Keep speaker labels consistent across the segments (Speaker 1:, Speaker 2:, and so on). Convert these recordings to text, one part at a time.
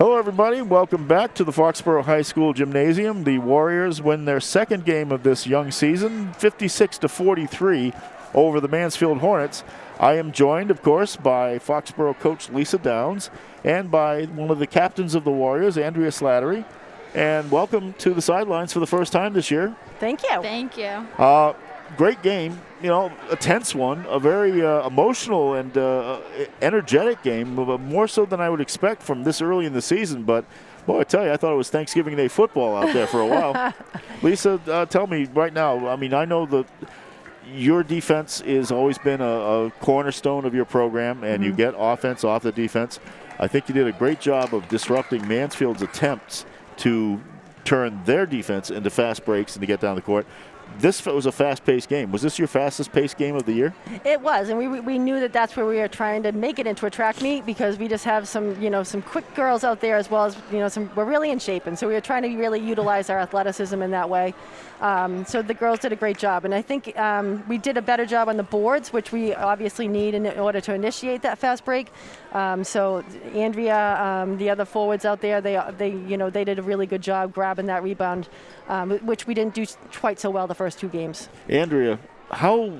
Speaker 1: Hello, everybody. Welcome back to the Foxborough High School Gymnasium. The Warriors win their second game of this young season, 56-43 over the Mansfield Hornets. I am joined, of course, by Foxborough coach Lisa Downs and by one of the captains of the Warriors, Andrea Slattery. And welcome to the sidelines for the first time this year.
Speaker 2: Thank you.
Speaker 3: Thank you.
Speaker 1: Great game, a tense one, a very emotional and energetic game, more so than I would expect from this early in the season. But, boy, I tell you, I thought it was Thanksgiving Day football out there for a while. Lisa, tell me right now, I know that your defense has always been a cornerstone of your program, and you get offense off the defense. I think you did a great job of disrupting Mansfield's attempts to turn their defense into fast breaks and to get down the court. This was a fast-paced game. Was this your fastest-paced game of the year?
Speaker 2: It was, and we knew that that's where we were trying to make it into a track meet because we just have some quick girls out there as well as we're really in shape, and so we were trying to really utilize our athleticism in that way. So the girls did a great job, and I think we did a better job on the boards, which we obviously need in order to initiate that fast break. So Andrea, the other forwards out there, they did a really good job grabbing that rebound, which we didn't do quite so well the first two games.
Speaker 1: Andrea, how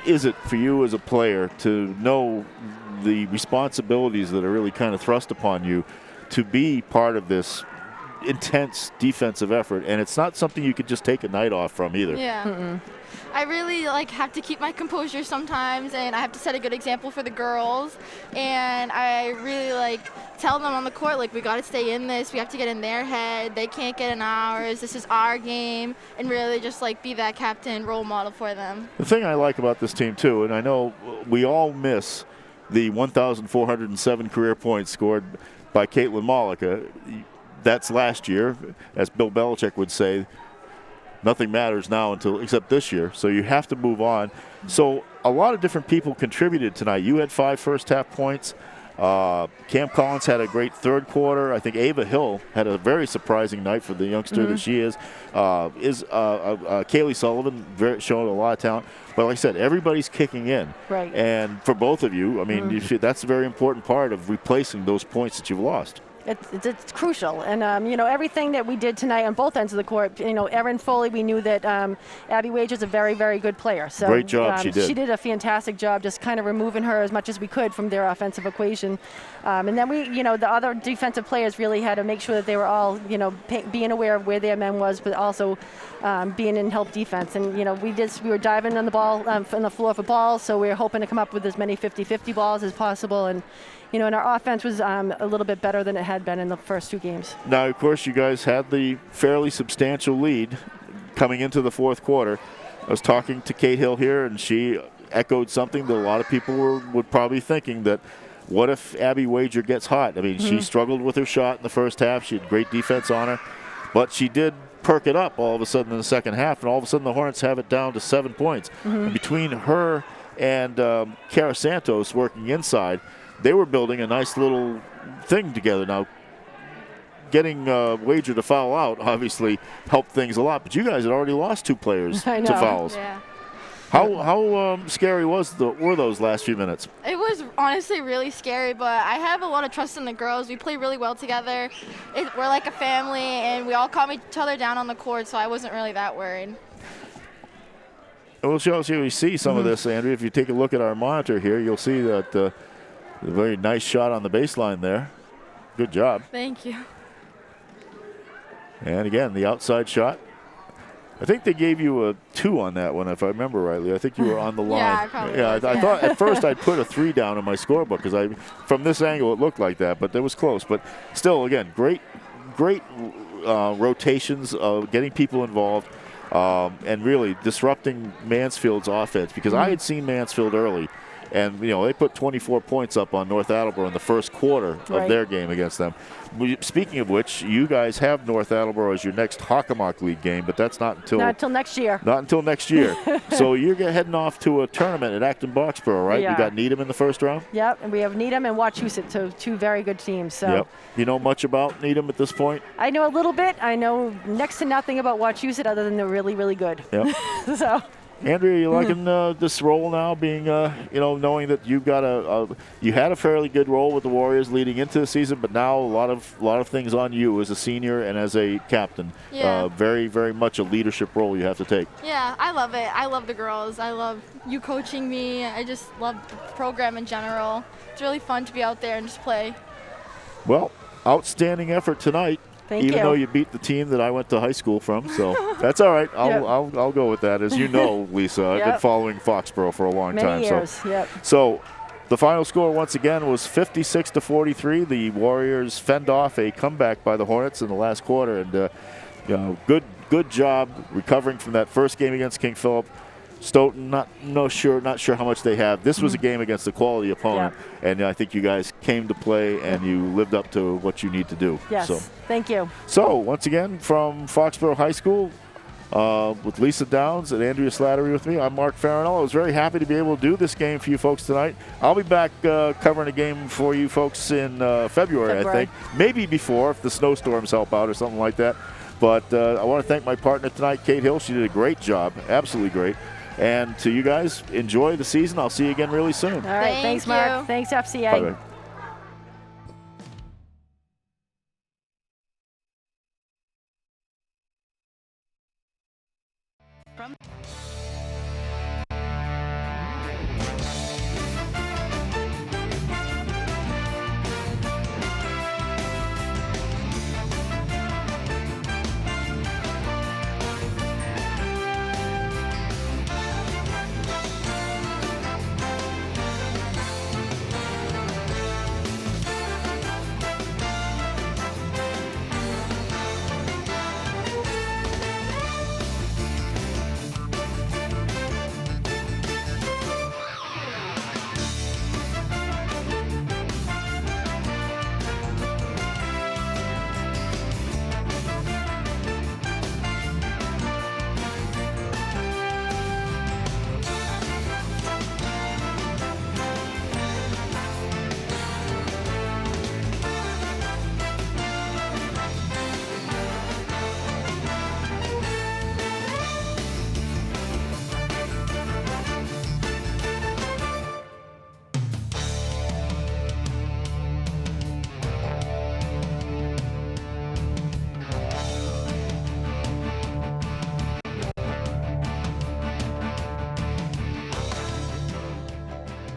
Speaker 1: is it for you as a player to know the responsibilities that are really kind of thrust upon you to be part of this intense defensive effort? And it's not something you could just take a night off from either.
Speaker 3: Yeah. I really have to keep my composure sometimes, and I have to set a good example for the girls. And I really tell them on the court, we got to stay in this. We have to get in their head. They can't get in ours. This is our game, and really just be that captain role model for them.
Speaker 1: The thing I like about this team too, and I know we all miss the 1,407 career points scored by Caitlin Malika. That's last year, as Bill Belichick would say. Nothing matters now except this year, so you have to move on. So a lot of different people contributed tonight. You had 5 first-half points. Cam Collins had a great third quarter. I think Ava Hill had a very surprising night for the youngster that she is. Kaylee Sullivan showing a lot of talent. But like I said, everybody's kicking in.
Speaker 2: Right. And
Speaker 1: for both of you, that's a very important part of replacing those points that you've lost.
Speaker 2: It's crucial, and everything that we did tonight on both ends of the court. Erin Foley, we knew that Abby Wager's a very, very good player. So
Speaker 1: great job, she did.
Speaker 2: She did a fantastic job, just kind of removing her as much as we could from their offensive equation. And then we, the other defensive players really had to make sure that they were all, being aware of where their men was, but also being in help defense. And we were diving on the ball on the floor for balls, so we were hoping to come up with as many 50-50 balls as possible. And and our offense was a little bit better than it had been in the first two games. Now,
Speaker 1: of course, you guys had the fairly substantial lead coming into the fourth quarter. I was talking to Kate Hill here, and she echoed something that a lot of people would probably thinking, that what if Abby Wager gets hot? She struggled with her shot in the first half. She had great defense on her, but she did perk it up all of a sudden in the second half, and all of a sudden the Hornets have it down to 7 points. And between her and Cara Santos working inside, they were building a nice little thing together. Now, getting Wager to foul out obviously helped things a lot, but you guys had already lost 2 players to fouls.
Speaker 3: Yeah.
Speaker 1: How scary were those last few minutes?
Speaker 3: It was honestly really scary, but I have a lot of trust in the girls. We play really well together. We're like a family, and we all calm each other down on the court, so I wasn't really that worried.
Speaker 1: We'll see some of this, Andrea. If you take a look at our monitor here, you'll see that a very nice shot on the baseline there. Good job.
Speaker 3: Thank you.
Speaker 1: And again, the outside shot. I think they gave you a 2 on that one, if I remember rightly. I think you were on the line.
Speaker 3: Yeah, I probably was,
Speaker 1: I thought at first I'd put a 3 down in my scorebook because from this angle it looked like that, but it was close. But still, again, great rotations of getting people involved and really disrupting Mansfield's offense, because I had seen Mansfield early. And, they put 24 points up on North Attleboro in the first quarter of their game against them. Speaking of which, you guys have North Attleboro as your next Hockomock League game, but that's not until
Speaker 2: next year.
Speaker 1: Not until next year. So you're heading off to a tournament at Acton Boxborough, right?
Speaker 2: Yeah.
Speaker 1: You got Needham in the first round?
Speaker 2: Yep, and we have Needham and Wachusett, so 2 very good teams. So.
Speaker 1: Yep. You know much about Needham at this point?
Speaker 2: I know a little bit. I know next to nothing about Wachusett other than they're really, really good.
Speaker 1: Yep.
Speaker 2: So.
Speaker 1: Andrea, you liking this role now, being knowing that you've got you had a fairly good role with the Warriors leading into the season, but now a lot of things on you as a senior and as a captain.
Speaker 3: Yeah.
Speaker 1: Very, very much a leadership role you have to take.
Speaker 3: Yeah, I love it. I love the girls. I love you coaching me. I just love the program in general. It's really fun to be out there and just play.
Speaker 1: Well, outstanding effort tonight.
Speaker 2: Thank
Speaker 1: Even
Speaker 2: you.
Speaker 1: though you beat the team that I went to high school from, so that's all right. I'll go with that. As you know, Lisa, I've been following Foxborough for a long time.
Speaker 2: Many years. Yep.
Speaker 1: So the final score once again was 56-43. The Warriors fend off a comeback by the Hornets in the last quarter, and good job recovering from that first game against King Philip. Stoughton, not sure how much they have. This was a game against a quality opponent, and I think you guys came to play and you lived up to what you need to do.
Speaker 2: Yes,
Speaker 1: So,
Speaker 2: thank you.
Speaker 1: so once again, from Foxborough High School, with Lisa Downs and Andrea Slattery with me, I'm Mark Farrell. I was very happy to be able to do this game for you folks tonight. I'll be back covering a game for you folks in February, I think. Maybe before, if the snowstorms help out or something like that. But I want to thank my partner tonight, Kate Hill. She did a great job, absolutely great. And to you guys, enjoy the season. I'll see you again really soon.
Speaker 2: All right, thanks, Mark. Thanks, FCA.
Speaker 1: Bye-bye.
Speaker 4: From